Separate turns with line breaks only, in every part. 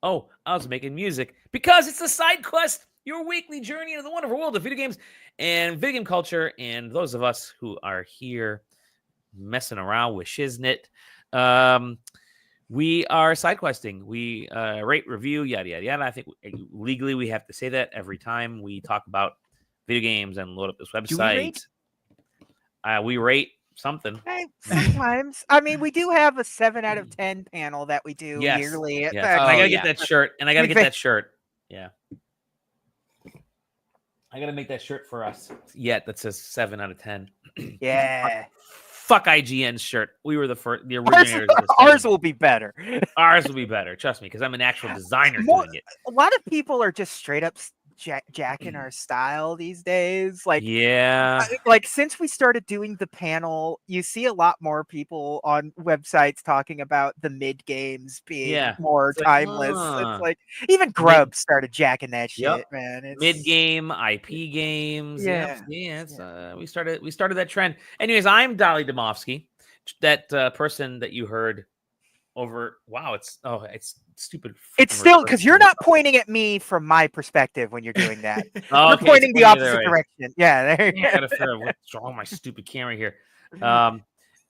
Oh, I was making music because it's the SideQuest, your weekly journey into the wonderful world of video games and video game culture. And those of us who are here messing around with Shiznit, we are SideQuesting. We rate, review, yada, yada, yada. I think legally we have to say that every time we talk about video games and load up this website.
Do we rate?
We rate something.
Hey, sometimes. I mean, we do have a 7 out of 10 panel that we do yearly.
Yes. I gotta get that shirt, and I gotta get that shirt. Yeah. I gotta make that shirt for us. Yeah, that says 7 out of 10.
Yeah.
Fuck IGN's shirt. We were the originators.
Ours will be better.
Ours will be better. Trust me, because I'm an actual designer doing it.
A lot of people are just straight up jacking our style these days. Like,
yeah,
like since we started doing the panel, you see a lot more people on websites talking about the mid games being more timeless. It's like even Grub started jacking that shit, man. It's
mid game IP games. We started that trend. Anyways, I'm Dolly Domofsky, that person that you heard over. Wow, it's stupid.
It's still because you're not pointing at me from my perspective when you're doing that.
You're
pointing the opposite direction. Yeah, there you go.
I gotta figure out what's wrong with my stupid camera here.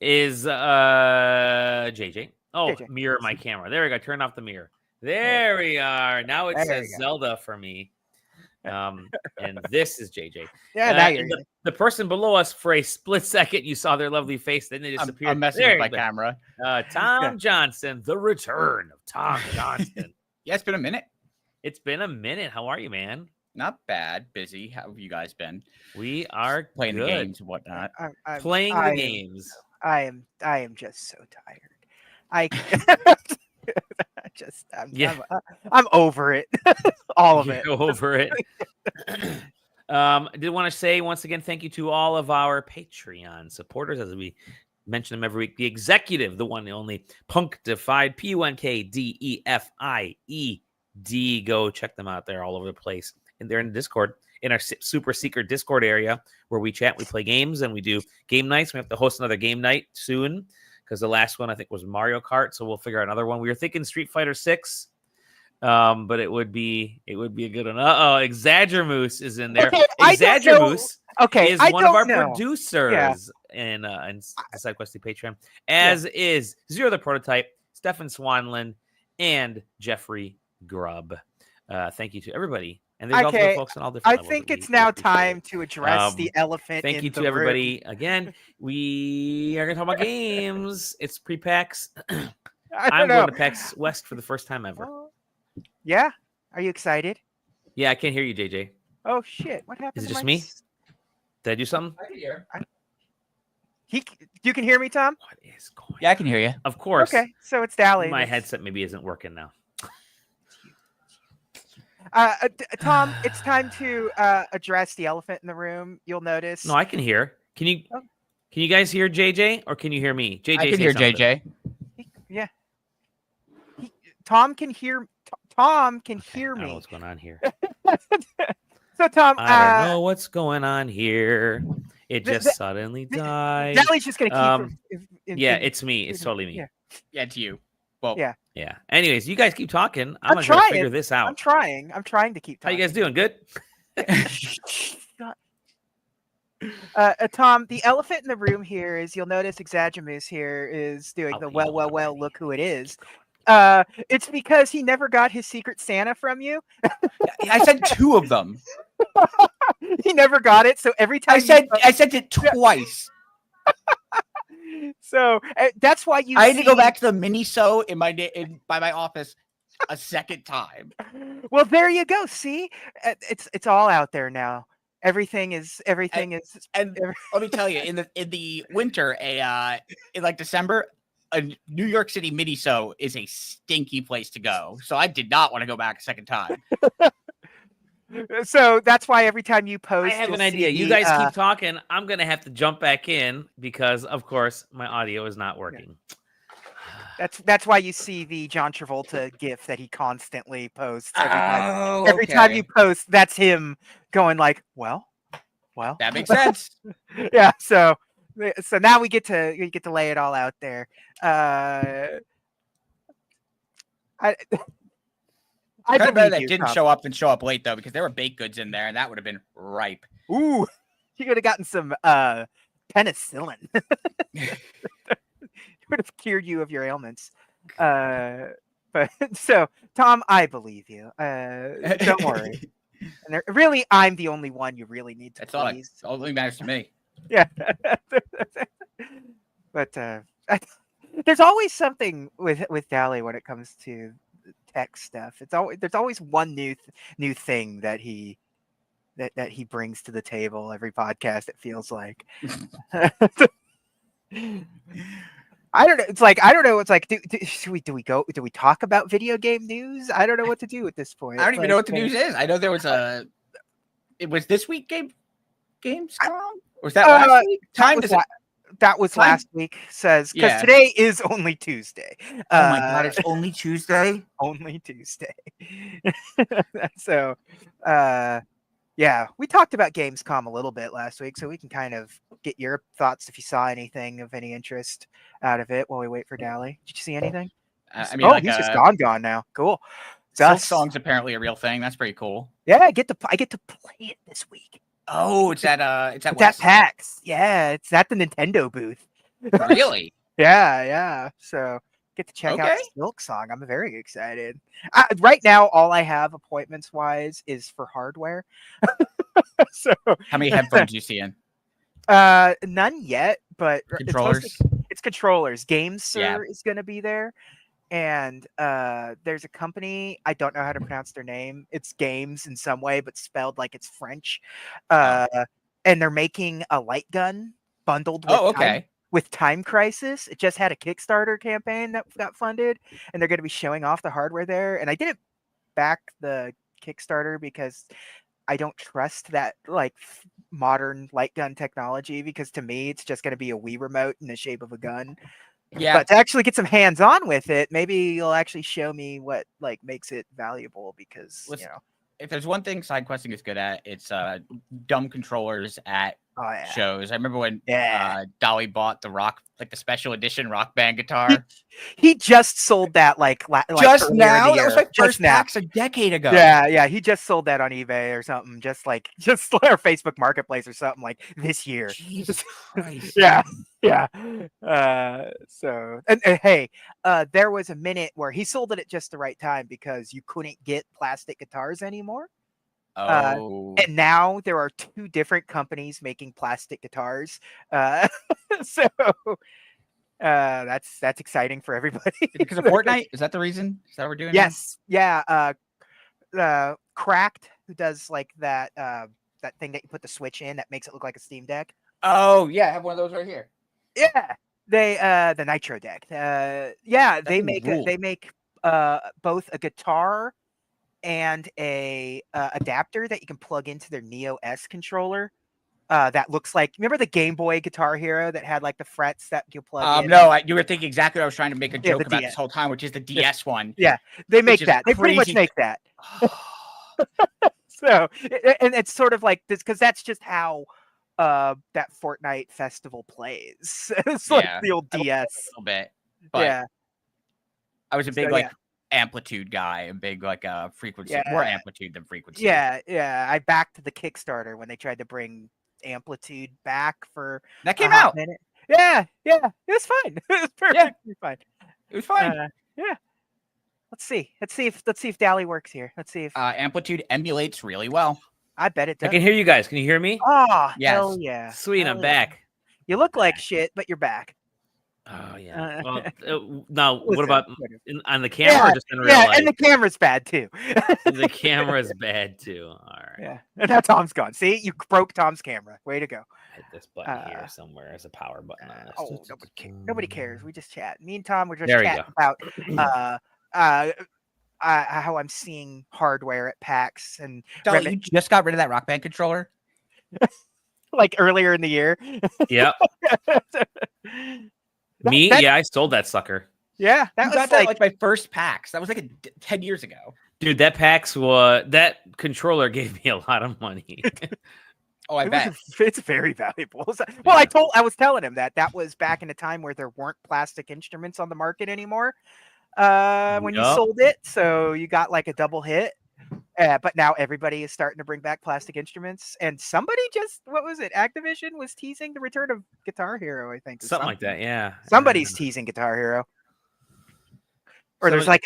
Is JJ? Oh, JJ. Mirror my camera. There we go. Turn off the mirror. There we are. Now it says Zelda for me. And this is JJ.
Yeah, now
the person below us, for a split second, you saw their lovely face, then they disappeared.
I'm messing with my camera.
Tom Johnson, the return of Tom Johnson.
Yeah, it's been a minute.
It's been a minute. How are you, man?
Not bad. Busy. How have you guys been?
We are
playing the games and whatnot.
Playing the games.
I am just so tired. I'm over it. All of it.
Over it. I did want to say once again, thank you to all of our Patreon supporters, as we mention them every week. The executive, the one, the only, Punkdefied, PUNKDEFIED. Go check them out. They're all over the place. And they're in Discord, in our super secret Discord area where we chat, we play games, and we do game nights. We have to host another game night soon, because the last one I think was Mario Kart, so we'll figure out another one. We were thinking Street Fighter 6, but it would be a good one. Exaggermoose is in there. Exaggermoose is one of our producers in the SideQuest Patreon, as is Zero the Prototype, Stefan Swanland, and Jeffrey Grubb. Thank you to everybody. And there's also folks on all different levels.
I think it's now time to address the elephant in the room.
Thank you to everybody. Again, we are going to talk about games. It's pre-PAX. I'm going to PAX West for the first time ever.
Yeah? Are you excited?
Yeah, I can't hear you, JJ.
Oh, shit. What happened?
Is it just me? Did I do something?
I can hear.
You can hear me, Tom?
What is going on?
Yeah, I can hear you.
Of course.
Okay, so it's Dally.
My headset maybe isn't working now.
Tom, it's time to address the elephant in the room. You'll notice.
No, I can hear. Can you guys hear JJ, or can you hear me? JJ,
I can hear
something.
JJ.
Yeah. Tom can hear. Tom can hear me.
I don't know what's going on here.
So Tom,
I don't know what's going on here. It just suddenly died.
Dally's just gonna keep.
It's me. It's totally me.
Yeah, it's you. Well,
yeah. Anyways, you guys keep talking. I'm gonna
try
to figure this out.
I'm trying to keep talking.
How you guys doing? Good?
Tom, the elephant in the room here is, you'll notice Exaggermoose here is doing well, look who it is. It's because he never got his Secret Santa from you.
I sent 2 of them.
He never got it, so every time
I sent it twice.
So that's why
I had to go back to the mini-so by my office a second time.
Well, there you go. See, it's all out there now. Everything is.
And let me tell you, in the winter, in like December, a New York City mini-so is a stinky place to go. So I did not want to go back a second time.
So that's why every time you post,
I have an idea. You guys keep talking. I'm going to have to jump back in because, of course, my audio is not working.
That's why you see the John Travolta gif that he constantly posts. Every time you post, that's him going like, well.
That makes sense.
Yeah. So now we get to lay it all out there. I
Kind of better
believe
that didn't show up than show up late though, because there were baked goods in there, and that would have been ripe.
Ooh, you could have gotten some penicillin. Would have cured you of your ailments. But so Tom, I believe you. Don't worry. And really, I'm the only one you really need to please.
That's all that matters to me.
Yeah. But there's always something with Dally when it comes to tech stuff. There's always one new thing that he brings to the table every podcast. It feels like. I don't know. It's like I don't know. It's like do we talk about video game news? I don't know what to do at this point.
I don't even know what the news is. I know there was it was this week Gamescom? Or was that last week?
That was last week. Says because today is only Tuesday.
Oh my god, it's only Tuesday.
Only Tuesday. So, yeah, we talked about Gamescom a little bit last week, so we can kind of get your thoughts if you saw anything of any interest out of it while we wait for Dally. Did you see anything?
I mean,
he's just gone now. Cool.
SiLKSOng's apparently a real thing. That's pretty cool.
Yeah, I get to play it this week.
Oh, it's at
PAX. Yeah, it's at the Nintendo booth.
Really?
Yeah. So get to check out SiLKSOng. I'm very excited. Right now, all I have appointments wise is for hardware. So
how many headphones do you see in?
None yet, but
controllers.
It's controllers. GameSir is going to be there. And there's a company, I don't know how to pronounce their name. It's games in some way, but spelled like it's French. And they're making a light gun bundled with Time Crisis. It just had a Kickstarter campaign that got funded, and they're going to be showing off the hardware there. And I didn't back the Kickstarter because I don't trust that like modern light gun technology, because to me, it's just going to be a Wii remote in the shape of a gun. Yeah, but to actually get some hands on with it, maybe you'll actually show me what like makes it valuable, because
if there's one thing SideQuesting is good at, it's dumb controllers at shows. I remember when Dolly bought the special edition Rock Band guitar.
He just sold that like
just now. That was like first PAX a decade ago.
Yeah. He just sold that on eBay or something, just our Facebook Marketplace or something like this year.
Jesus Christ.
Yeah. So and hey, there was a minute where he sold it at just the right time because you couldn't get plastic guitars anymore. And now there are 2 different companies making plastic guitars. So that's exciting for everybody.
Because of Fortnite? Is that the reason? Is that what we're doing?
Yes. Now? Yeah. Cracked, who does like that thing that you put the Switch in that makes it look like a Steam Deck.
Oh yeah, I have one of those right here.
Yeah. They the Nitro Deck. They make both a guitar and a adapter that you can plug into their Neo S controller. That looks like, remember the Game Boy Guitar Hero that had like the frets that you plug in?
No, you were thinking exactly what I was trying to make a joke about this whole time, which is the DS one.
Yeah, they make that. They pretty much make that. So, and it's sort of like this, because that's just how that Fortnite festival plays. It's like the old DS.
A little bit. But I was a big amplitude guy, a big frequency, more amplitude than frequency.
Yeah. I backed the Kickstarter when they tried to bring amplitude back for
that came out.
Minute. Yeah. It was fine. It was perfectly fine.
It was fine.
Yeah. Let's see if Dally works here. Let's see if
amplitude emulates really well.
I bet it does.
I can hear you guys. Can you hear me?
Oh, hell yeah.
Sweet, I'm back.
You look like shit, but you're back.
Oh yeah. Well, now what about on the camera or just in real life?
Yeah, and the camera's bad too.
The camera's bad too. All right.
Yeah, and now Tom's gone. See, you broke Tom's camera. Way to go.
Hit this button here somewhere as a power button on this.
Nobody cares. We just chat. Me and Tom were just chatting about how I'm seeing hardware at PAX and.
Dolly, you just got rid of that Rock Band controller.
Like earlier in the year.
Yep. I sold that sucker.
Yeah,
that was like my first PAX. That was like 10 years ago.
Dude, that controller gave me a lot of money.
Oh, I bet.
It's very valuable. Well, I was telling him that was back in a time where there weren't plastic instruments on the market anymore. when you sold it, so you got like a double hit. But now everybody is starting to bring back plastic instruments, and somebody what was it? Activision was teasing the return of Guitar Hero, I think.
Something like that, yeah.
Somebody's teasing Guitar Hero. Or there's like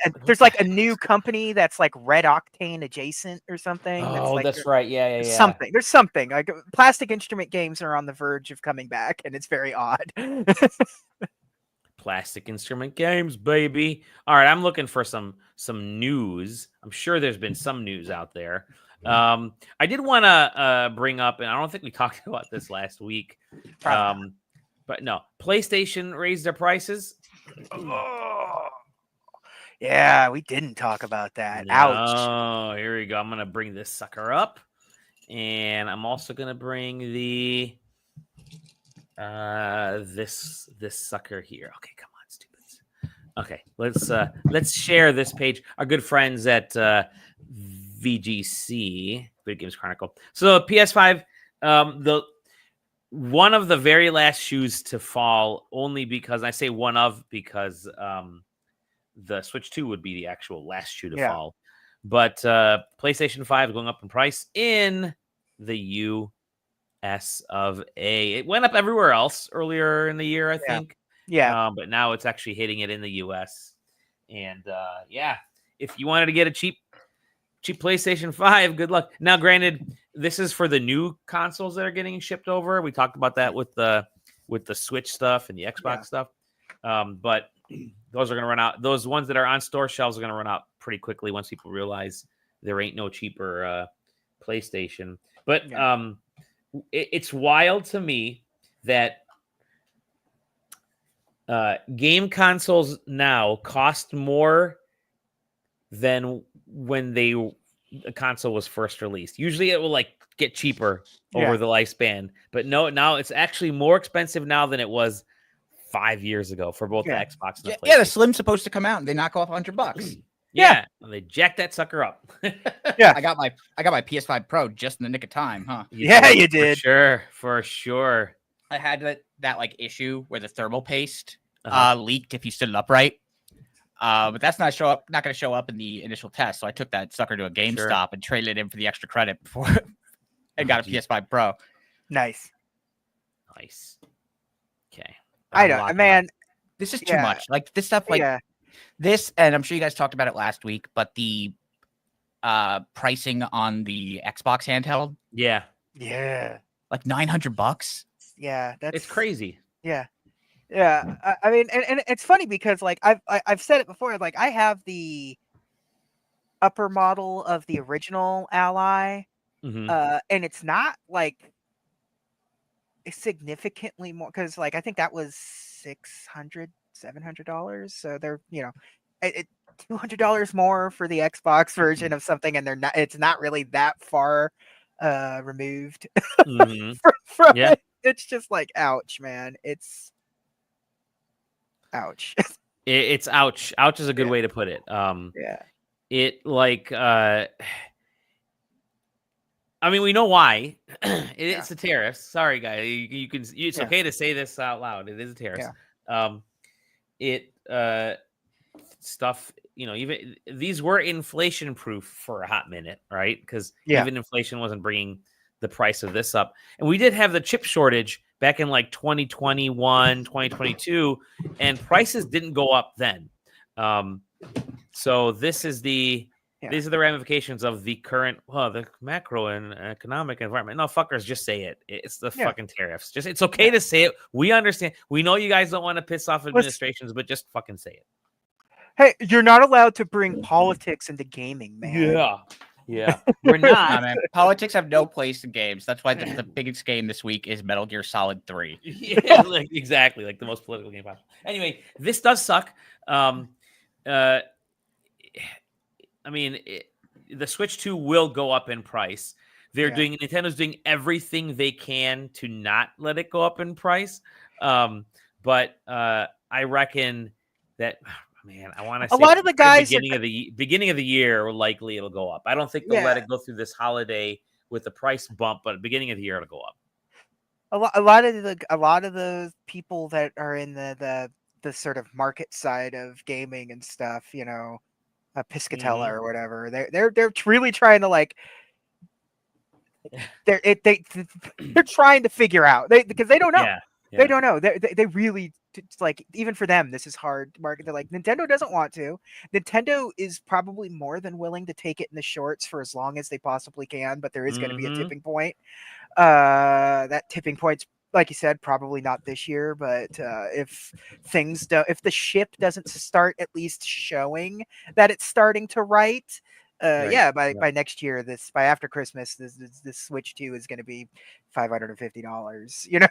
a new company that's like Red Octane adjacent or something.
Oh, that's right. Yeah.
Something. There's something. Like plastic instrument games are on the verge of coming back, and it's very odd.
Plastic instrument games, baby. All right, I'm looking for some news. I'm sure there's been some news out there. I did want to bring up, and I don't think we talked about this last week, but no, PlayStation raised their prices.
Yeah, we didn't talk about that. Ouch.
Oh, here we go. I'm gonna bring this sucker up, and I'm also gonna bring the this sucker here. Okay, come on, stupids. Okay, let's share this page. Our good friends at VGC, Video Games Chronicle. So PS5, the one of the very last shoes to fall, only because I say one of because the Switch 2 would be the actual last shoe to fall. But PlayStation 5 is going up in price in the US of A. It went up everywhere else earlier in the year, I think.
Yeah.
But now it's actually hitting it in the US. And if you wanted to get a cheap PlayStation 5, good luck. Now, granted, this is for the new consoles that are getting shipped over. We talked about that with the Switch stuff and the Xbox stuff. But those are going to run out. Those ones that are on store shelves are going to run out pretty quickly once people realize there ain't no cheaper PlayStation. But it's wild to me that game consoles now cost more than when the console was first released. Usually it will like get cheaper over the lifespan, but no, now it's actually more expensive now than it was 5 years ago for both the Xbox and the PlayStation.
Yeah, the Slim's supposed to come out and they knock off $100.
Yeah, and they jack that sucker up.
I got my PS5 Pro just in the nick of time, huh?
You did.
For sure.
I had that like issue where the thermal paste leaked if you stood it upright. But that's not going to show up in the initial test. So I took that sucker to a GameStop and traded it in for the extra credit before and got a PS5 Pro.
Nice.
Okay.
I don't, man.
This is too much. Like this stuff, this, and I'm sure you guys talked about it last week, but the pricing on the Xbox handheld.
Yeah.
Like $900.
Yeah.
It's crazy.
Yeah. I mean, and it's funny because like I've said it before, like I have the upper model of the original Ally, and it's not like significantly more because like I think that was $700. So they're $200 more for the Xbox version of something, and it's not really that far removed from it. It's just like ouch, man. It's ouch.
It's ouch. Ouch is a good way to put it. It like I mean, we know why. It's the tariffs. Sorry, guys. You can. It's okay to say this out loud. It is a tariffs. Stuff. Even these were inflation proof for a hot minute, right? Because even inflation wasn't bringing the price of this up, and we did have the chip shortage back in like 2021, 2022, and prices didn't go up then. So this is these are the ramifications of the current, the macro and economic environment. No, fuckers, just say it. It's the fucking tariffs. It's okay to say it. We understand. We know you guys don't want to piss off administrations, but just fucking say it.
Hey, you're not allowed to bring politics into gaming, man.
Yeah. We're not.
Man. Politics have no place in games. That's why the biggest game this week is Metal Gear Solid 3.
Exactly. Like the most political game possible. Anyway, this does suck. I mean, the Switch 2 will go up in price. Nintendo's doing everything they can to not let it go up in price. But I reckon that, man, I want to say
a lot of the guys
beginning of the year, likely it'll go up. I don't think they'll let it go through this holiday with the price bump, but beginning of the year it'll go up.
A lot of the people that are in the the sort of market side of gaming and stuff, Piscatella or whatever. They're really trying to like they're trying to figure out because they don't know.
Yeah.
They don't know. They really, it's like, even for them, this is hard to market. They're like, Nintendo doesn't want to. Nintendo is probably more than willing to take it in the shorts for as long as they possibly can, but there is going to be a tipping point. That tipping point's, like you said, probably not this year, but if the ship doesn't start at least showing that it's starting to write, by next year, by after Christmas, this Switch 2 is going to be $550. Yeah.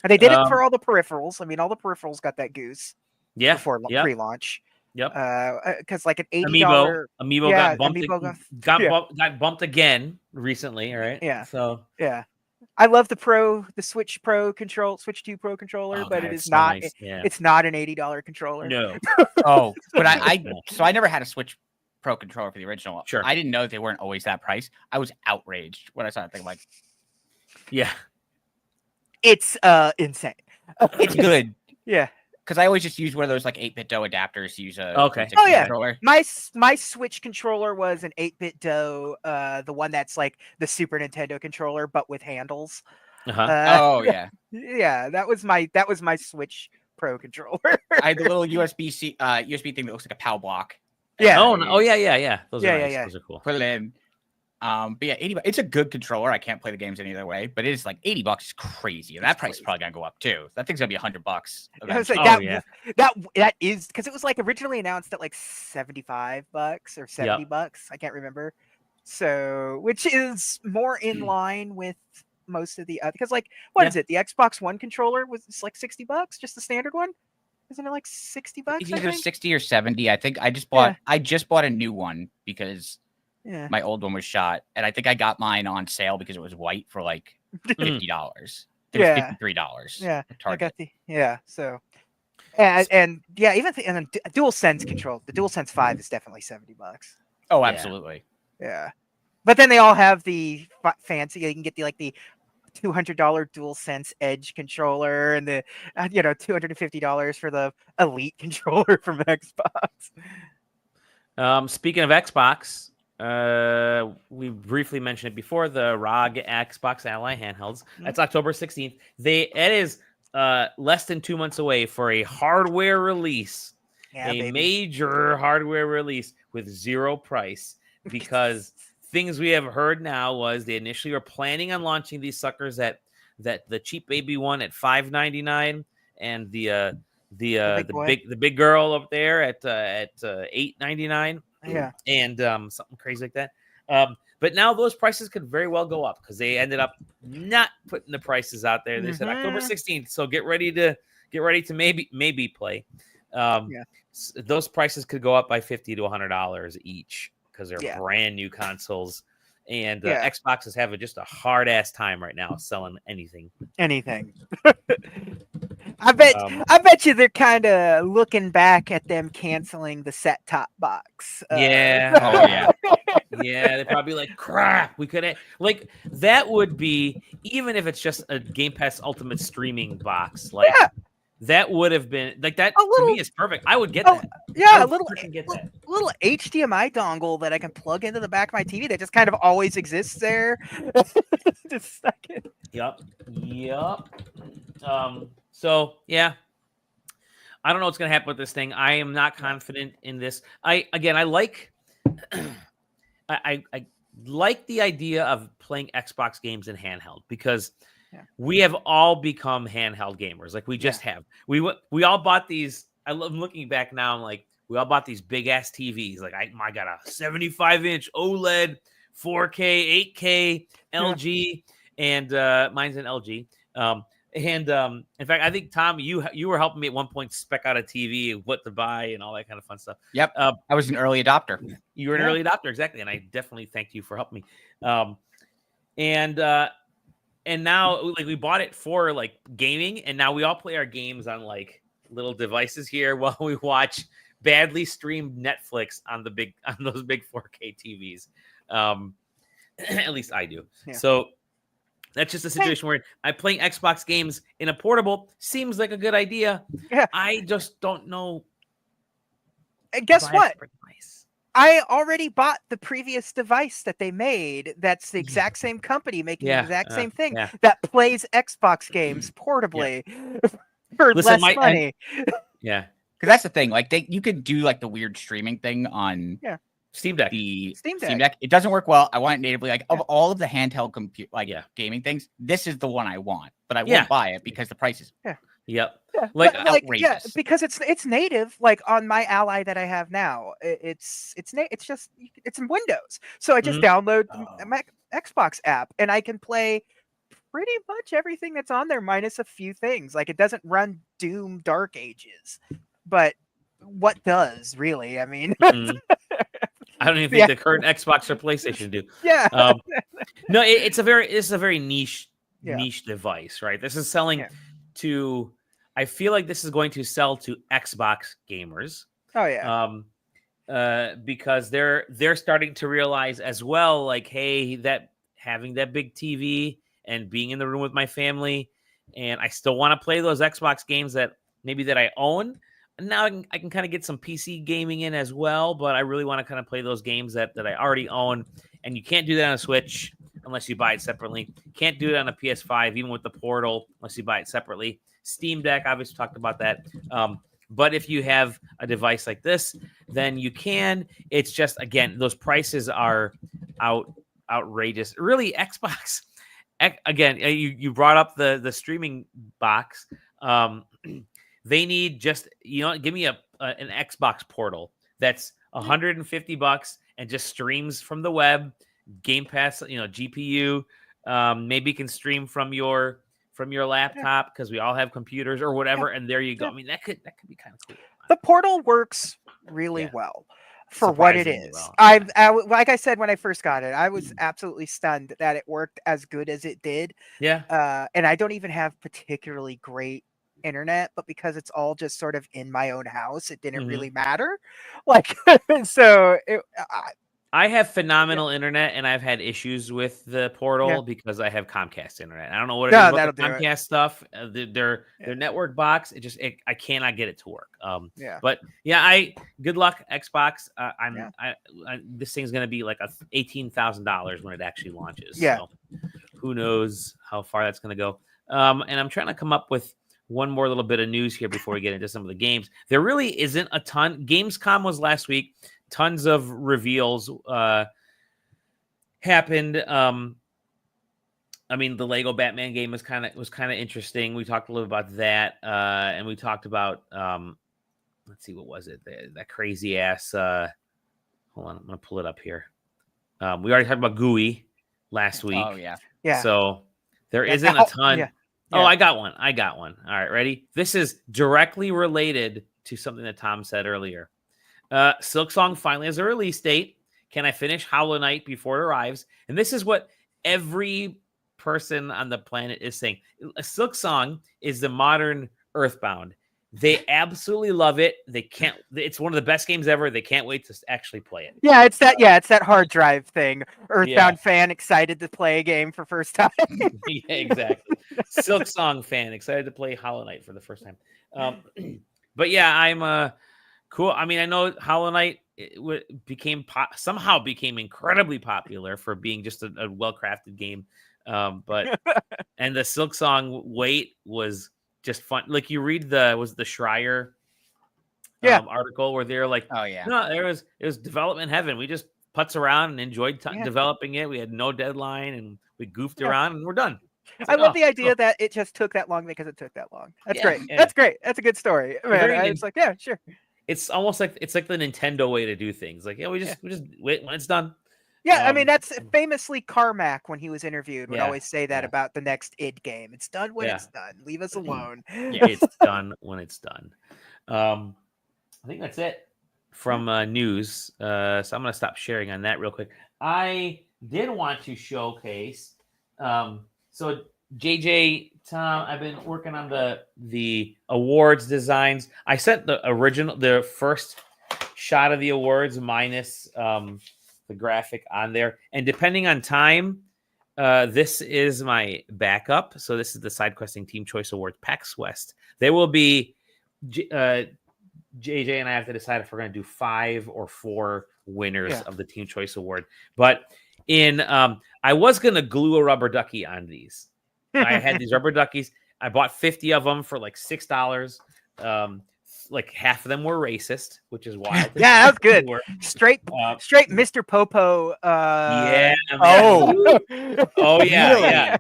And they did it for all the peripherals. I mean, all the peripherals got that goose. Before pre-launch.
Yep.
Because like an $80
Amiibo got bumped again recently. All right.
Yeah.
So
yeah. I love the Switch Pro Switch 2 Pro controller, but it is not. Nice. It's not an $80 controller.
No.
But I never had a Switch Pro controller for the original.
Sure.
I didn't know they weren't always that price. I was outraged when I saw that thing. Like,
yeah,
it's insane.
It's good.
Yeah.
Because I always just use one of those like 8-bit DOE adapters to use a
controller. My Switch controller was an 8-bit DOE, the one that's like the Super Nintendo controller but with handles.
Yeah.
Yeah, that was my Switch Pro controller.
I had the little USB thing that looks like a PAL block.
Yeah.
Yeah. Those are nice. Those are cool.
Put it in. But yeah, $80. It's a good controller. I can't play the games any other way, but it is like $80 is crazy, and that price is probably gonna go up too. That thing's gonna be $100.
That is because it was like originally announced at like $75 or $70. I can't remember. So, which is more in line with most of the other. Because like, what is it? The Xbox One controller was like $60, just the standard one. Isn't it like $60?
It's either 60 or 70. I think I just bought a new one because.
Yeah.
My old one was shot, and I think I got mine on sale because it was white for like $50. It was $53.
Yeah, I got So, and even and DualSense control. The DualSense 5 is definitely $70.
Oh, absolutely.
Yeah, but then they all have the fancy. You can get the $200 DualSense Edge controller and the $250 for the Elite controller from Xbox.
Speaking of Xbox. We briefly mentioned it before, the ROG Xbox Ally handhelds. That's October 16th. It is less than 2 months away for a hardware release, major hardware release with zero price, because things we have heard now was they initially were planning on launching these suckers at the cheap baby one at $5.99 and the big girl up there at $8.99.
Yeah,
and something crazy like that. But now those prices could very well go up because they ended up not putting the prices out there. They said October 16th, so get ready to maybe play. Those prices could go up by $50 to $100 each because they're brand new consoles, and Xbox is having just a hard ass time right now selling anything.
I bet you they're kind of looking back at them canceling the set-top box.
Yeah, they're probably like, crap. We could have that would be, even if it's just a Game Pass Ultimate streaming box. That would have been that. To me, is perfect. I would get that.
Yeah, a little HDMI dongle that I can plug into the back of my TV that just kind of always exists there. Just stuck it.
Yep. So yeah, I don't know what's gonna happen with this thing. I am not confident in this. I like I like the idea of playing Xbox games in handheld because we have all become handheld gamers. Like we just have. We all bought these. I'm looking back now. I'm like, we all bought these big ass TVs. Like I got a 75-inch OLED, 4K, 8K LG, and mine's an LG. In fact, I think Tom, you were helping me at one point spec out a TV, what to buy, and all that kind of fun stuff.
Yep, I was an early adopter.
You were an early adopter, exactly, and I definitely thank you for helping me. And now, like, we bought it for like gaming, and now we all play our games on like little devices here while we watch badly streamed Netflix on those big 4K TVs. At least I do. Yeah. So That's just a situation where I'm playing Xbox games in a portable. Seems like a good idea.
Yeah.
I just don't know.
And guess what? I already bought the previous device that they made. That's the exact same company making the exact same thing that plays Xbox games portably for less money.
Because that's the thing. Like you could do like the weird streaming thing on
Steam Deck.
Steam Deck. It doesn't work well. I want it natively. Like of all of the handheld gaming things, this is the one I want. But I won't buy it because the price is
Yeah,
outrageous.
Because it's native. Like on my Ally that I have now, it's in Windows. So I just download the Xbox app and I can play pretty much everything that's on there, minus a few things. Like it doesn't run Doom Dark Ages, but what does really? I mean,
I don't even think the current Xbox or PlayStation do.
Yeah.
No, it's a very niche device, right? This is selling to. I feel like this is going to sell to Xbox gamers.
Oh yeah.
Because they're starting to realize as well, like, hey, that having that big TV and being in the room with my family, and I still want to play those Xbox games that I own. Now I can kind of get some PC gaming in as well, but I really want to kind of play those games that I already own. And you can't do that on a Switch unless you buy it separately. Can't do it on a PS5, even with the Portal, unless you buy it separately. Steam Deck, obviously talked about that. But if you have a device like this, then you can. It's just, again, those prices are outrageous. Really, Xbox. Again, you brought up the streaming box. They need just, give me an Xbox Portal that's $150 and just streams from the web, Game Pass, GPU. Maybe you can stream from your laptop because we all have computers or whatever, and there you go. I mean, that could be kind of cool.
The Portal works really well for what it is. Well. Like I said when I first got it, I was absolutely stunned that it worked as good as it did.
Yeah.
And I don't even have particularly great internet, but because it's all just sort of in my own house, it didn't really matter. Like, so
I have phenomenal internet, and I've had issues with the Portal because I have Comcast internet. I don't know what it is about the Comcast stuff. Their network box, I cannot get it to work. But good luck, Xbox. This thing's gonna be like $18,000 when it actually launches.
Yeah.
So who knows how far that's gonna go? And I'm trying to come up with one more little bit of news here before we get into some of the games. There really isn't a ton. Gamescom was last week. Tons of reveals happened. I mean, the Lego Batman game was kind of interesting. We talked a little about that, and we talked about let's see, what was it? That crazy ass. Hold on, I'm gonna pull it up here. We already talked about GUI last week.
Oh yeah.
So there isn't a ton. Yeah. Oh, I got one. All right, ready? This is directly related to something that Tom said earlier. SiLKSONG finally has a release date. Can I finish Hollow Knight before it arrives? And this is what every person on the planet is saying. SiLKSONG is the modern Earthbound. They absolutely love it. It's one of the best games ever. They can't wait to actually play it.
Yeah, it's that hard drive thing. Earthbound fan excited to play a game for first time.
Yeah, exactly. SiLKSONG fan excited to play Hollow Knight for the first time. But yeah, I'm cool. I mean, I know Hollow Knight somehow became incredibly popular for being just a well-crafted game. But and the SiLKSONG wait was just fun. Like you read the Schreier article where they're like,
oh yeah,
no, it was development heaven. We just putz around and enjoyed developing it. We had no deadline and we goofed around and we're done.
I love the idea that it just took that long because it took that long. That's great. Yeah. That's great. That's a good story. Man, it's like, yeah, sure.
It's almost like the Nintendo way to do things. Like, we just wait when it's done.
Yeah, I mean, that's famously Carmack when he was interviewed would always say that about the next id game. It's done when it's done. Leave us alone.
It's done when it's done. I think that's it from news. So I'm going to stop sharing on that real quick. I did want to showcase. So JJ, Tom, I've been working on the awards designs. I sent the first shot of the awards minus the graphic on there, and depending on time, This is my backup. So this is the SideQuesting Team Choice Awards PAX West. There will be JJ and I have to decide if we're going to do 5 or 4 winners of the Team Choice Award. But I was going to glue a rubber ducky on these. I had these rubber duckies. I bought 50 of them for like $6. Like half of them were racist, which is wild.
Yeah, that was good. Straight Mr. Popo.
Yeah.
Oh
yeah.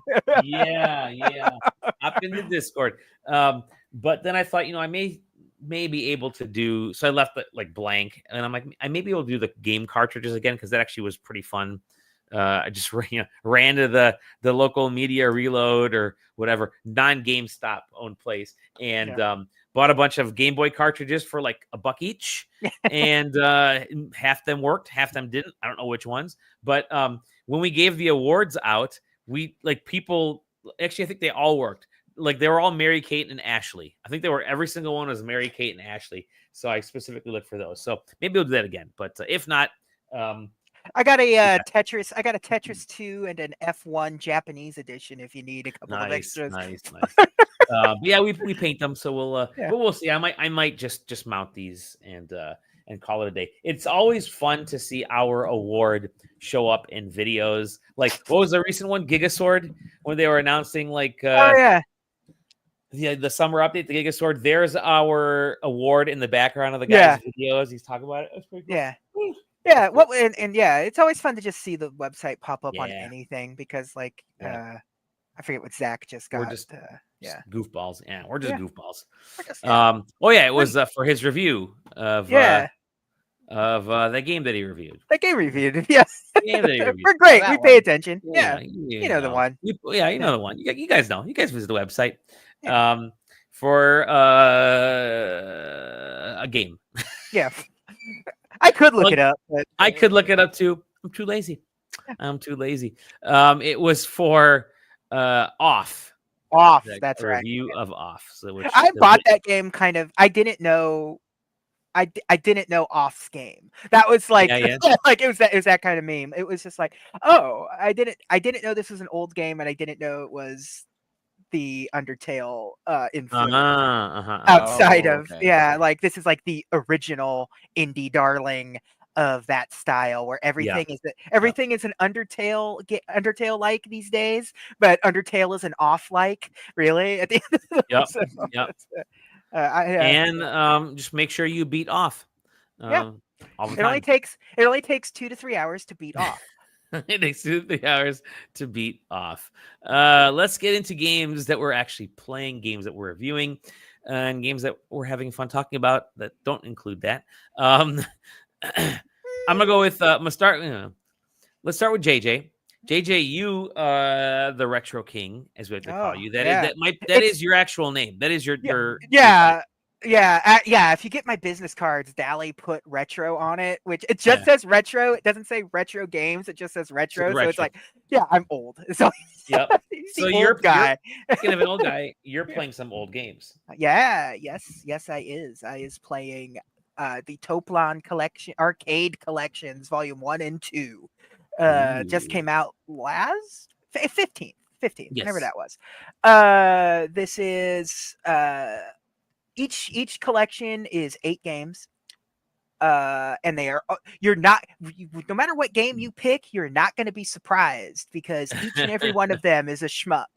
Up in the Discord. But then I thought, I may be able to do. So I left it like blank, and I'm like, I may be able to do the game cartridges again because that actually was pretty fun. I just ran to the local Media Reload or whatever non-GameStop owned place and bought a bunch of Game Boy cartridges for like $1 each, and half them worked, half them didn't. I don't know which ones, but when we gave the awards out, people actually, I think they all worked. Like they were all Mary Kate and Ashley. I think every single one was Mary Kate and Ashley. So I specifically looked for those. So maybe we'll do that again. But if not,
I got a Tetris. I got a Tetris 2 and an F1 Japanese edition. If you need a couple of extras.
Nice. Yeah, we paint them, so we'll see. I might just mount these and call it a day. It's always fun to see our award show up in videos. Like what was the recent one, Gigasword, when they were announcing the summer update, the Gigasword. There's our award in the background of the guy's videos. He's talking about it. That's pretty cool.
Yeah. Yeah, it's always fun to just see the website pop up on anything because, I forget what Zach just got.
We're just goofballs. Yeah, we're just goofballs. It was for his review of the game that he reviewed.
That game reviewed, yes.
We're
great. We pay attention. Yeah,
you
know the one.
You know the one. You guys know. You guys visit the website for a game.
Yeah. I could look it up. But...
I could look it up too. I'm too lazy. It was for Off.
That's right.
Review of Off. So
I bought that game kind of. I didn't know. I didn't know Off's game. That was like, like it was that kind of meme. It was just like, oh, I didn't know this was an old game, and I didn't know it was the Undertale influence outside of like this is like the original indie darling of that style where everything is an Undertale like these days, but Undertale is an Off like really at the end of the
just make sure you beat Off. All the time.
It only takes 2 to 3 hours to beat Off.
It takes 2 to 3 hours to beat Off. Let's get into games that we're actually playing, games that we're reviewing, and games that we're having fun talking about that don't include that. I'm gonna go with. Let's start with JJ. JJ, you, the Retro King, as we like to call you. That is your actual name. That is your
if you get my business cards, Dally put retro on it, which it just says retro. It doesn't say retro games. It just says retro. So it's like, I'm old. So
so you're guy. Kind of an old guy. You're playing some old games.
Yes, I is playing the Toaplan Collection arcade collections, volume 1 and 2. Just came out last 15th, whenever that was. This is each collection is 8 games. And they are no matter what game you pick, you're not going to be surprised because each and every one of them is a shmup.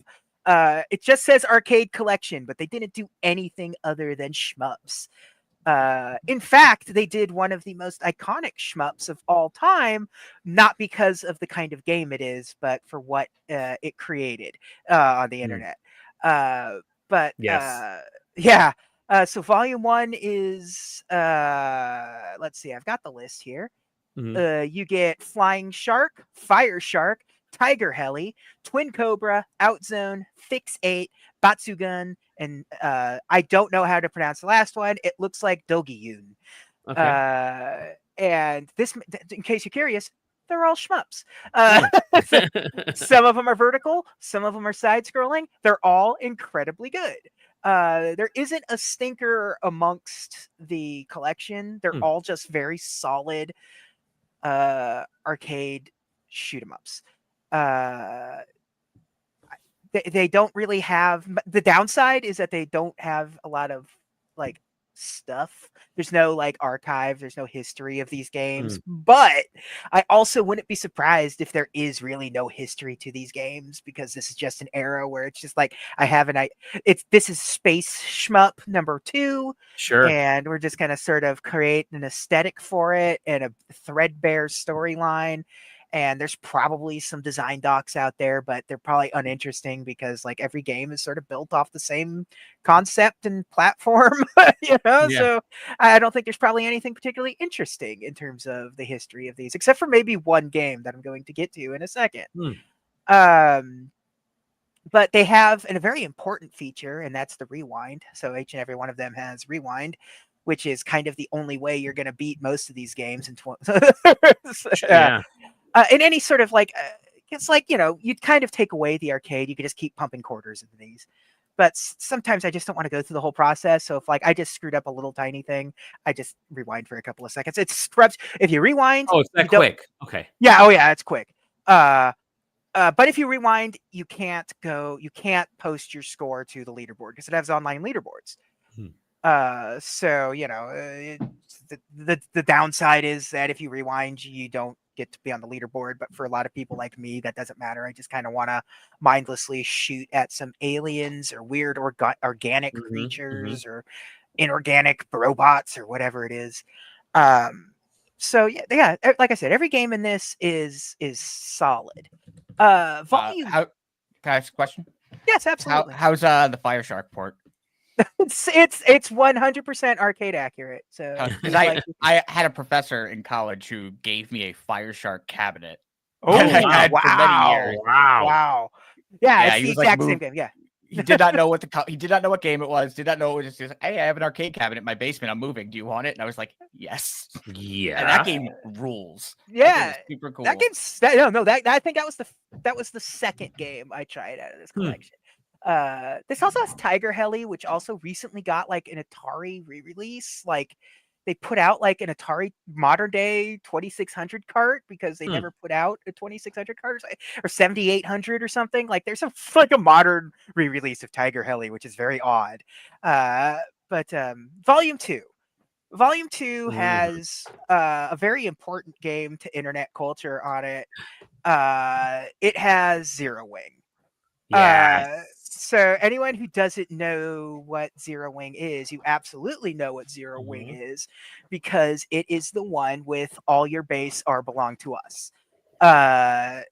It just says arcade collection, but they didn't do anything other than shmups. In fact, they did one of the most iconic shmups of all time, not because of the kind of game it is, but for what it created on the internet. So volume 1 is let's see, I've got the list here. You get Flying Shark, Fire Shark, Tiger Heli, Twin Cobra, Outzone, Fix 8, Batsugun, and I don't know how to pronounce the last one. It looks like Dogiyun. Okay. And this, in case you're curious, they're all shmups. Some of them are vertical, some of them are side-scrolling. They're all incredibly good. There isn't a stinker amongst the collection. They're all just very solid arcade shoot 'em ups. They don't really have. The downside is that they don't have a lot of like stuff. There's no like archive. There's no history of these games. But I also wouldn't be surprised if there is really no history to these games, because this is just an era where it's just like this is Space Shmup #2.
Sure.
And we're just gonna sort of create an aesthetic for it and a threadbare storyline. And there's probably some design docs out there, but they're probably uninteresting because like every game is sort of built off the same concept and platform,
Yeah.
So I don't think there's probably anything particularly interesting in terms of the history of these, except for maybe one game that I'm going to get to in a second. But they have a very important feature, and that's the rewind. So each and every one of them has rewind, which is kind of the only way you're going to beat most of these games in
Yeah.
in any sort of like, it's like, you'd kind of take away the arcade. You could just keep pumping quarters into these. But sometimes I just don't want to go through the whole process. So if like I just screwed up a little tiny thing, I just rewind for a couple of seconds. It scrubs. If you rewind,
it's that quick. Okay.
Yeah. Oh yeah, it's quick. But if you rewind, you can't post your score to the leaderboard because it has online leaderboards. So the downside is that if you rewind, you don't get to be on the leaderboard. But for a lot of people like me, that doesn't matter. I just kind of want to mindlessly shoot at some aliens or weird organic creatures or inorganic robots or whatever it is. So yeah, like I said, every game in this is solid. Volume.
Can I ask a question?
Yes, absolutely.
How's the Fire Shark port?
It's 100% arcade accurate. So
I had a professor in college who gave me a Fire Shark cabinet.
Oh wow! Yeah, it's the exact same game. Yeah.
He did not know what game it was. Did not know it was just hey, I have an arcade cabinet in my basement. I'm moving. Do you want it? And I was like, yes.
Yeah.
And that game rules.
Yeah.
Super cool.
That game's I think that was the second game I tried out of this collection. This also has Tiger Heli, which also recently got like an Atari re-release. Like they put out like an Atari modern day 2600 cart because they never put out a 2600 cart or 7800 or something. Like there's a modern re-release of Tiger Heli, which is very odd. But Volume 2 has a very important game to internet culture on it. It has Zero Wing.
Yeah.
So anyone who doesn't know what Zero Wing is, you absolutely know what Zero Wing is, because it is the one with all your base are belong to us.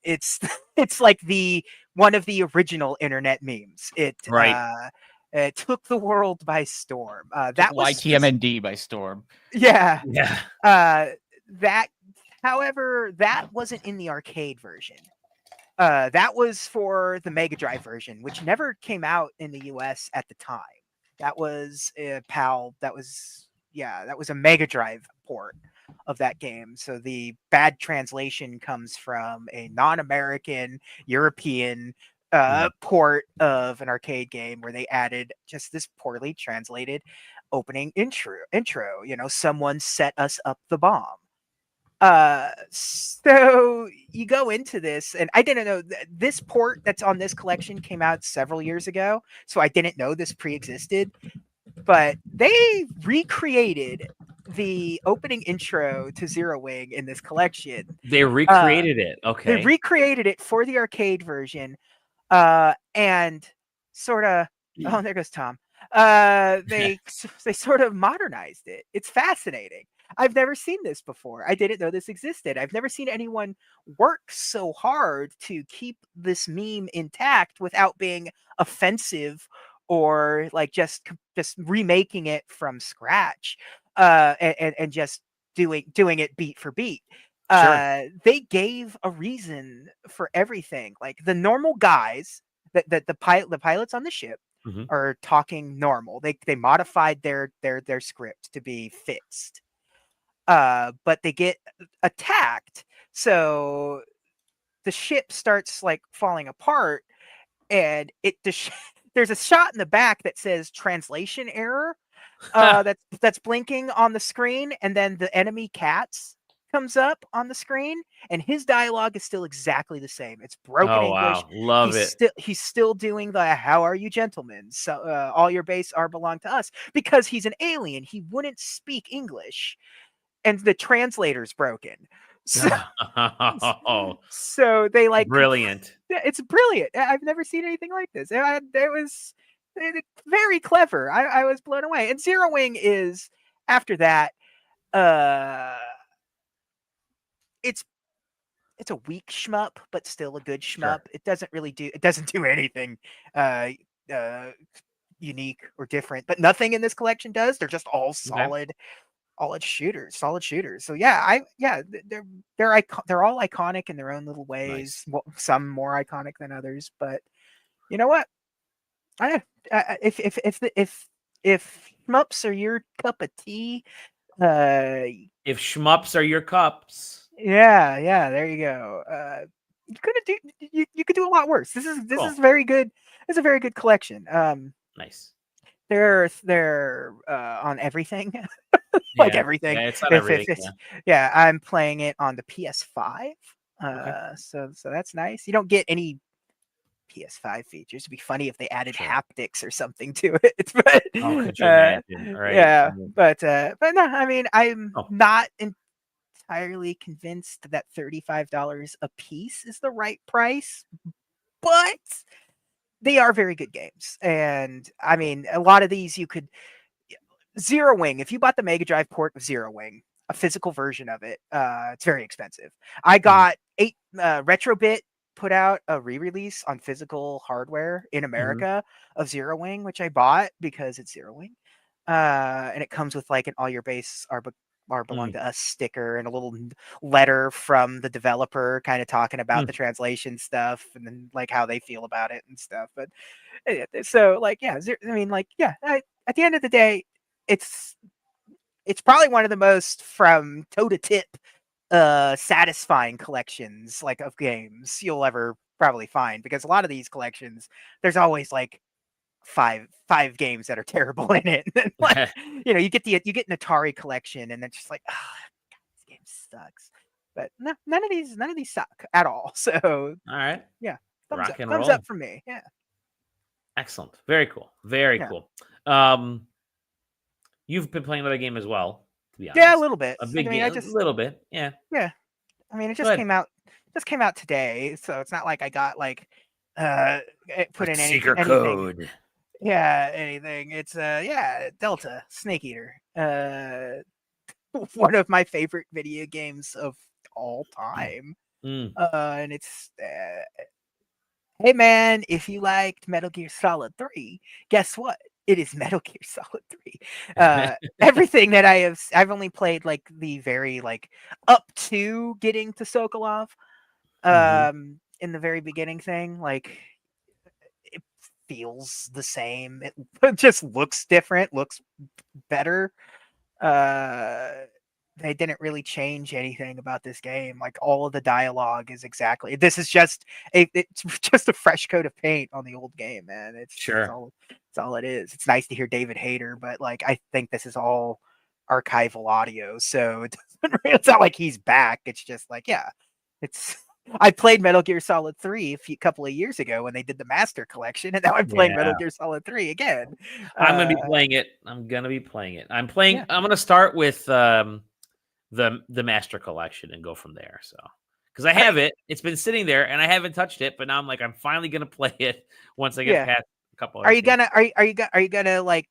It's like one of the original internet memes. It took the world by storm. That was
YTMND by storm.
Yeah.
Yeah.
However, that wasn't in the arcade version. That was for the Mega Drive version, which never came out in the US at the time. That was PAL. That was a Mega Drive port of that game. So the bad translation comes from a non-American European port of an arcade game where they added just this poorly translated opening intro. Someone set us up the bomb. So you go into this, and I didn't know this port that's on this collection came out several years ago, so I didn't know this pre-existed. But they recreated the opening intro to Zero Wing in this collection.
They recreated it. Okay.
They recreated it for the arcade version, and sort of. Oh, there goes Tom. They sort of modernized it. It's fascinating. I've never seen this before. I didn't know this existed. I've never seen anyone work so hard to keep this meme intact without being offensive or like just remaking it from scratch, and just doing it beat for beat. They gave a reason for everything. Like the normal guys, that the pilots on the ship are talking normal. They modified their script to be fixed. But they get attacked. So the ship starts like falling apart, and there's a shot in the back that says translation error. That's blinking on the screen, and then the enemy cats comes up on the screen, and his dialogue is still exactly the same. It's broken English.
Wow. Love it.
He's still doing the "How are you, gentlemen? So all your base are belong to us," because he's an alien. He wouldn't speak English, and the translator's broken. So, so they like
brilliant.
It's brilliant. I've never seen anything like this. It was very clever. I was blown away. And Zero Wing is after that. It's a weak shmup, but still a good shmup. Sure. It doesn't do anything unique or different. But nothing in this collection does. They're just all solid. Okay. Solid shooters. So yeah, they're all iconic in their own little ways. Nice. Well, some more iconic than others, but you know what? If shmups are your cup of tea,
if shmups are your cups,
yeah, there you go. You could do a lot worse. This is very good. It's a very good collection.
Nice.
They're on everything. Like everything.
Yeah, it's on everything.
Yeah, I'm playing it on the PS5. Okay. So that's nice. You don't get any PS5 features. It'd be funny if they added haptics or something to it. But,
could you imagine? Right.
Yeah, but no, I mean, I'm not entirely convinced that $35 a piece is the right price, but they are very good games. And I mean, a lot of these you could Zero Wing, if you bought the Mega Drive port of Zero Wing, a physical version of it, it's very expensive. I got Retrobit put out a re-release on physical hardware in America of Zero Wing, which I bought because it's Zero Wing. And it comes with like an all your base are belong to us sticker and a little letter from the developer kind of talking about the translation stuff and then like how they feel about it and stuff. But so like, yeah, I mean, like, yeah, at the end of the day, it's probably one of the most from toe to tip satisfying collections like of games you'll ever probably find, because a lot of these collections there's always like five games that are terrible in it. Like, you get an Atari collection and it's just like, oh, God, this game sucks. But no, none of these suck at all. So
all right,
yeah,
thumbs
up for me. Yeah,
excellent, very cool, very cool. You've been playing another game as well, to be honest.
Yeah, a little bit.
A big game, a little bit. Yeah.
Yeah. I mean, it just came out. Just came out today, so it's not like I got like put in
secret code.
Yeah, anything. It's Delta Snake Eater. One of my favorite video games of all time. And it's hey man, if you liked Metal Gear Solid 3, guess what? It is Metal Gear Solid 3. Everything that I've only played like the very like up to getting to Sokolov in the very beginning thing. Like it feels the same. It just looks different, looks better. They didn't really change anything about this game. Like all of the dialogue is exactly. This is just it's just a fresh coat of paint on the old game, man. It's all it is. It's nice to hear David Hayter, but like I think this is all archival audio, so it's not like he's back. It's just like I played Metal Gear Solid 3 a couple of years ago when they did the Master Collection, and now I'm playing Metal Gear Solid 3 again.
I'm gonna be playing it. I'm gonna start with the Master Collection and go from there. So because I have it, it's been sitting there and I haven't touched it, but now I'm like I'm finally gonna play it once I get past a couple.
Are you gonna like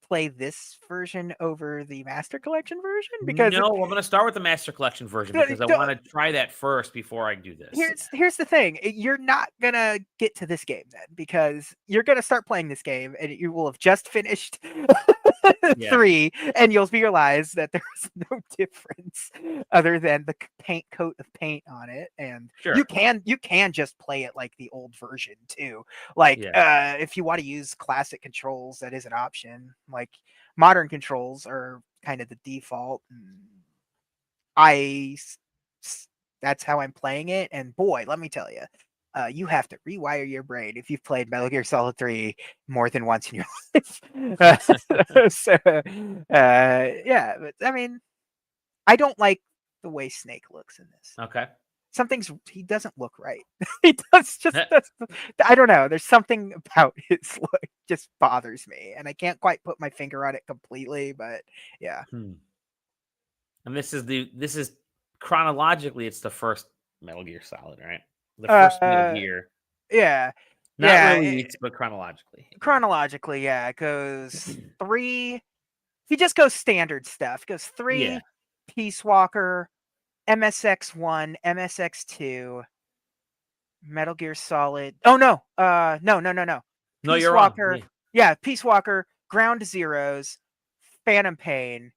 play this version over the Master Collection version? Because
no, I'm going to start with the Master Collection version because I want to try that first before I do this.
Here's the thing. You're not going to get to this game then, because you're going to start playing this game and you will have just finished 3 and you'll realize that there's no difference other than the coat of paint on it. And you can just play it like the old version too. Like if you want to use classic controls, that is an option. Like modern controls are kind of the default. That's how I'm playing it. And boy, let me tell you, you have to rewire your brain if you've played Metal Gear Solid 3 more than once in your life. But I mean, I don't like the way Snake looks in this.
Okay.
He doesn't look right. He does just, I don't know. There's something about his look just bothers me, and I can't quite put my finger on it completely, but yeah.
And this is chronologically, it's the first Metal Gear Solid, right? The first Metal Gear.
Yeah.
Not released, but chronologically.
Chronologically, yeah. It goes 3. He just goes standard stuff. It goes 3, Peace Walker, MSX1, MSX2, Metal Gear Solid. Oh no. No.
No,
Peace
you're
Walker.
wrong.
Yeah, Peace Walker, Ground Zeroes, Phantom Pain,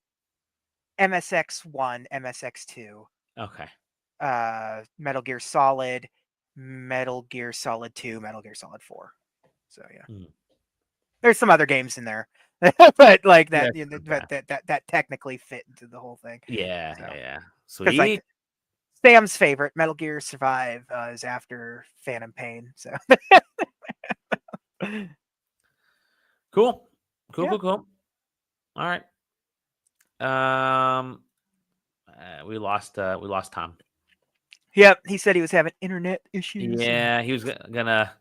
MSX1, MSX2.
Okay.
Metal Gear Solid, Metal Gear Solid 2, Metal Gear Solid 4. So yeah. There's some other games in there. But like that, that technically fit into the whole thing.
Yeah,
so.
yeah. Sweet.
Like, Sam's favorite, Metal Gear Survive, is after Phantom Pain. So
cool. All right. We lost Tom.
Yep, he said he was having internet issues.
Yeah, he was gonna.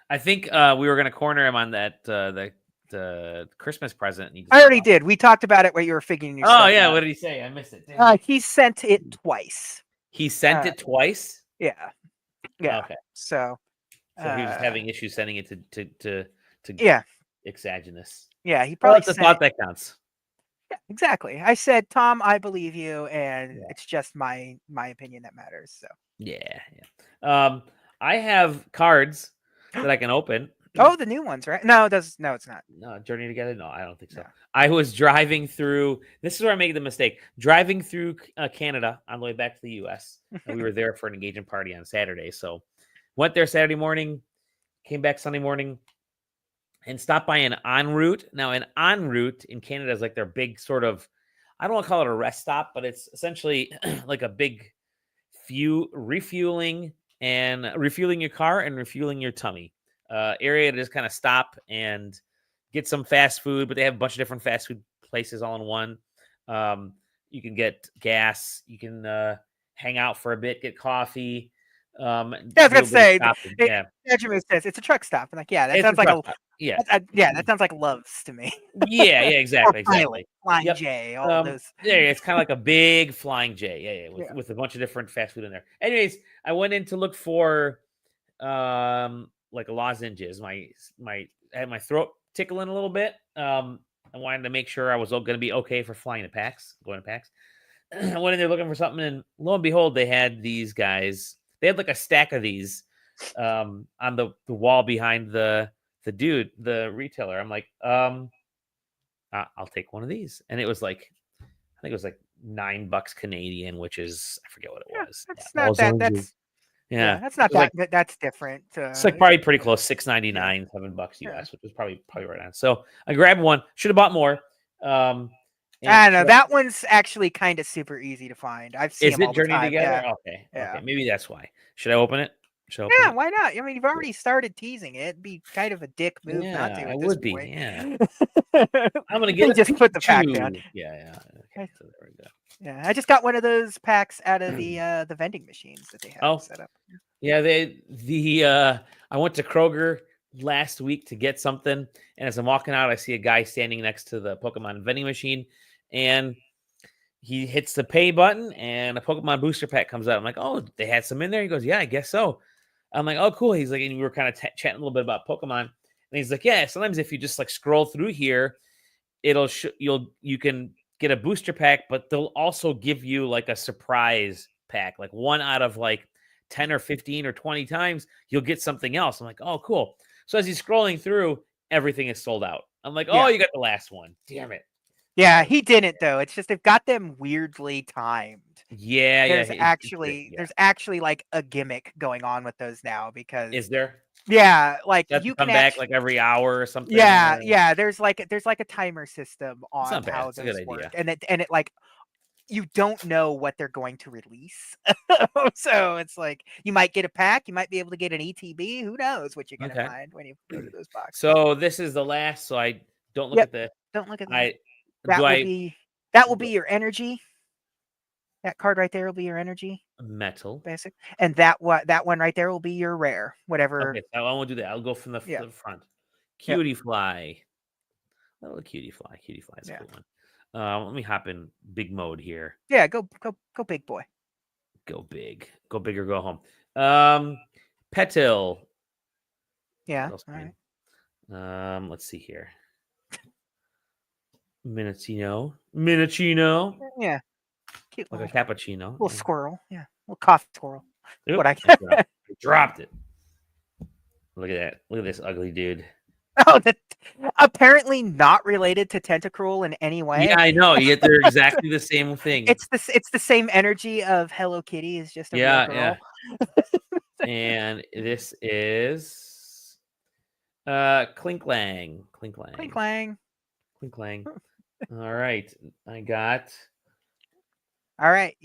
I think we were gonna corner him on that the Christmas present.
I already did. We talked about it while you were figuring your stuff out.
What did he say? I missed it.
He sent it twice.
He sent it twice?
Yeah.
Okay.
So
he was having issues sending it to Exogenous.
Yeah, he probably
the thought that counts.
Yeah, exactly. I said, Tom, I believe you, and it's just my opinion that matters. So
yeah. I have cards that I can open.
Oh, the new ones, right? No, it's not.
No, Journey Together? No, I don't think so.
No.
I was driving through, this is where I make the mistake, driving through Canada on the way back to the U.S. And we were there for an engagement party on Saturday. So went there Saturday morning, came back Sunday morning, and stopped by an en route. Now, an en route in Canada is like their big sort of, I don't want to call it a rest stop, but it's essentially like a big refueling your car and refueling your tummy. Area to just kind of stop and get some fast food, but they have a bunch of different fast food places all in one. You can get gas, you can hang out for a bit, get coffee.
I was gonna say, Benjamin says it's a truck stop. I'm like, yeah, that sounds like that sounds like Loves to me.
Yeah, exactly.
Flying J, all those.
Yeah, it's kind of like a big Flying J, with a bunch of different fast food in there. Anyways, I went in to look for like lozenges. I had my throat tickling a little bit. I wanted to make sure I was going to be okay for going to PAX. I went in there looking for something, and lo and behold, they had these guys. They had like a stack of these on the wall behind the retailer. I'm like, I'll take one of these, and it was like, I think it was like $9 Canadian, which is, I forget what it was.
That's not that. That's not that. Like, that's different.
It's like probably pretty close, $6.99, $7 US, which was probably right on. So I grabbed one. Should have bought more.
I know that one's actually kind of super easy to find. I've seen them all the time. Is it Journey
Together? Yeah. Okay, maybe that's why. Should I open it?
Why not? I mean, you've already started teasing it. It'd be kind of a dick move not to. At this point.
Yeah. I'm gonna get
just put the pack down.
Yeah. Okay, so there we go.
Yeah, I just got one of those packs out of the vending machines that they have set up.
Yeah, I went to Kroger last week to get something, and as I'm walking out, I see a guy standing next to the Pokemon vending machine, and he hits the pay button, and a Pokemon booster pack comes out. I'm like, oh, they had some in there? He goes, yeah, I guess so. I'm like, oh, cool. He's like, and we were kind of chatting a little bit about Pokemon, and he's like, yeah, sometimes if you just like scroll through here, you can get a booster pack, but they'll also give you like a surprise pack, like one out of like 10 or 15 or 20 times, you'll get something else. I'm like, oh, cool. So as he's scrolling through, everything is sold out. I'm like, oh, you got the last one. Damn it.
Yeah, he didn't though. It's just they've got them weirdly timed.
Yeah,
there's actually like a gimmick going on with those now because
is there?
Yeah, like
you can come back like every hour or something.
Yeah. There's like a timer system on how those work, and it like you don't know what they're going to release. So it's like you might get a pack, you might be able to get an ETB. Who knows what you're gonna find when you go to those boxes.
So this is the last. So I don't look at the.
Don't look at that. That will be your energy. That card right there will be your energy.
Metal.
Basic. And that one right there will be your rare. Whatever.
Okay, so I won't do that. I'll go from the front. Cutie Fly. Oh, Cutie Fly. Cutie Fly is a cool one. Let me hop in big mode here.
Yeah, go big boy.
Go big. Go big or go home. Petil.
Yeah. All right.
Let's see here. Minccino.
Yeah. Cute
Like a cappuccino.
Little squirrel. Yeah. Little coffee squirrel.
Oop,
What I
dropped it. Look at that. Look at this ugly dude.
Oh, apparently not related to Tentacruel in any way.
Yeah, I know. Yet they're exactly the same thing.
It's the same energy of Hello Kitty. Is just a real girl.
Yeah. And this is Klinklang. All right, I got.
All right,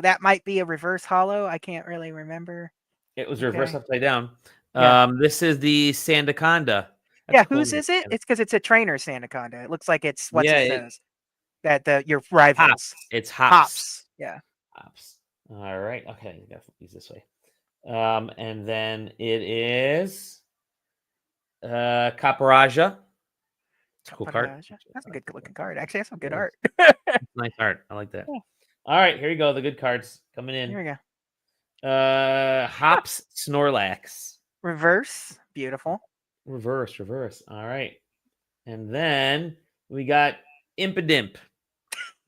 that might be a reverse holo. I can't really remember.
It was reverse upside down. This is the Sandaconda.
Yeah, whose is it? It's because it's a trainer Sandaconda. It looks like it's your rivals.
Hops. It's Hops.
Yeah.
Hops. All right. Okay, I got to use this way. And then it is Caparaja. It's a cool card.
That's a good looking card. Actually, that's some good art.
Nice art. I like that. Yeah. All right, here you go. The good cards coming in.
Here we go.
Hops Snorlax.
Reverse. Beautiful.
Reverse. All right. And then we got Impidimp.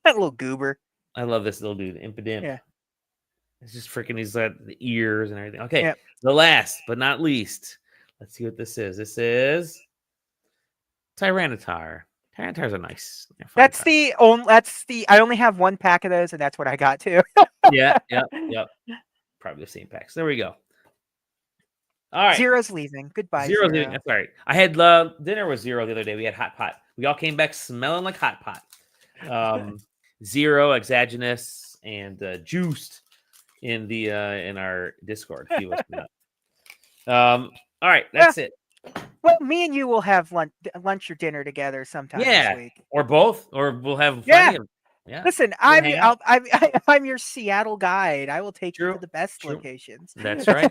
That little goober.
I love this little dude, Impidimp.
Yeah.
It's just freaking the ears and everything. Okay. The last but not least. Let's see what this is. This is Tyranitar. Tyranitar's are nice.
I only have one pack of those, and that's what I got too.
Yep. Probably the same packs. There we go. All right.
Zero's leaving. Goodbye.
Zero's leaving. That's all right. I had dinner with Zero the other day. We had hot pot. We all came back smelling like hot pot. Zero, Exogenous, and Juiced in our Discord. All right, that's it.
Well, me and you will have lunch or dinner together sometime this week.
Or both, or we'll have plenty of. Yeah.
Listen, I'm your Seattle guide. I will take you to the best locations.
That's right.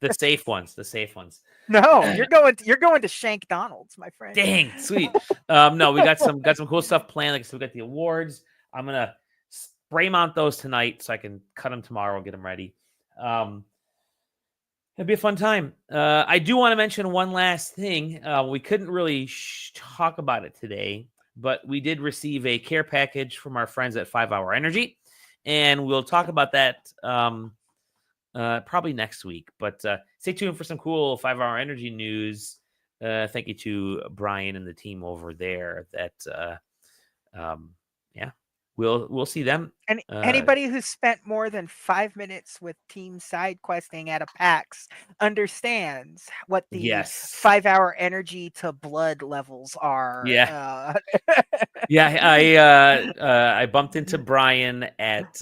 The safe ones.
No, you're going to Shank Donald's, my friend.
Dang, sweet. No, we got some cool stuff planned. Like, so we got the awards. I'm gonna spray mount those tonight so I can cut them tomorrow and get them ready. It'd be a fun time. I do want to mention one last thing. We couldn't really talk about it today, but we did receive a care package from our friends at 5 Hour Energy, and we'll talk about that probably next week. But stay tuned for some cool 5 Hour Energy news. Thank you to Brian and the team over there. We'll see them.
And anybody who's spent more than 5 minutes with Team SideQuesting at a PAX understands what the 5 Hour Energy to blood levels are.
Yeah. I bumped into Brian at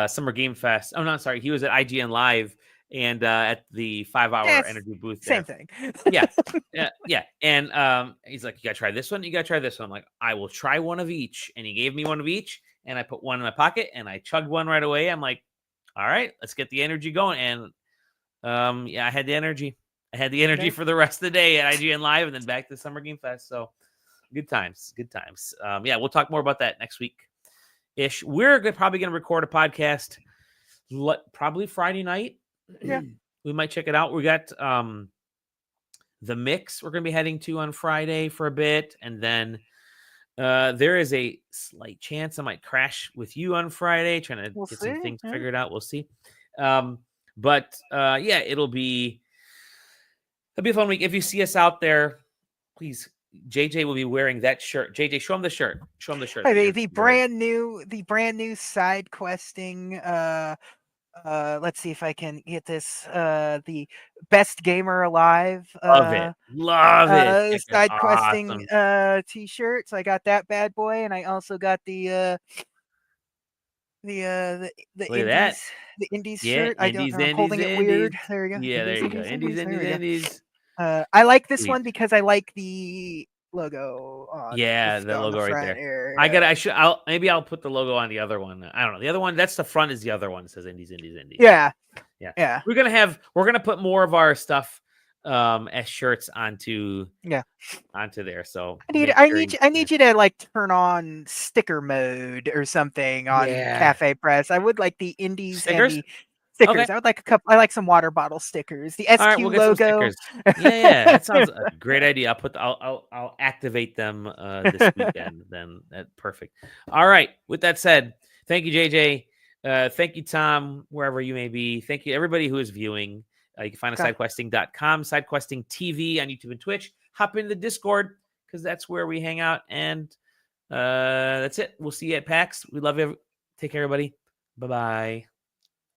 Summer Game Fest. Oh, no, sorry. He was at IGN Live and at the 5 Hour Energy booth there.
Same thing.
Yeah. And he's like, you gotta try this one, you gotta try this one. I'm like, I will try one of each. And he gave me one of each, and I put one in my pocket and I chugged one right away. I'm like, all right, let's get the energy going. And I had the energy. I had the energy for the rest of the day at IGN Live and then back to Summer Game Fest. So good times. We'll talk more about that next week ish. We're probably gonna record a podcast probably Friday night.
Yeah,
we might check it out. We got the Mix we're going to be heading to on Friday for a bit, and then there is a slight chance I might crash with you on Friday, trying to get some things figured out. We'll see. But it'll be a fun week. If you see us out there, please. JJ will be wearing that shirt. JJ, show him the shirt.
The brand new side questing. Let's see if I can get this. The best gamer alive.
Love it.
Side questing t-shirt. So I got that bad boy, and I also got the Indies shirt. I'm holding it weird. There you go.
Yeah, there you go. Indies.
I like this one because I like the logo on.
Yeah, that logo right there. Maybe I'll put the logo on the other one. I don't know. The other one, that's the front, is the other one. It says Indies.
Yeah.
We're gonna put more of our stuff as shirts onto there. So
I need you to like turn on sticker mode or something on Cafe Press. I would like the Indies
stickers.
And the stickers. Okay. I would like a couple. I like some water bottle stickers. The SQ
All right, we'll get
logo.
some stickers. Yeah, that sounds a great idea. I'll activate them this weekend. Then that's perfect. All right. With that said, thank you, JJ. Thank you, Tom, wherever you may be. Thank you, everybody who is viewing. You can find us at sidequesting.com, SideQuesting TV on YouTube and Twitch. Hop into the Discord because that's where we hang out. And that's it. We'll see you at PAX. We love you. Take care, everybody. Bye-bye.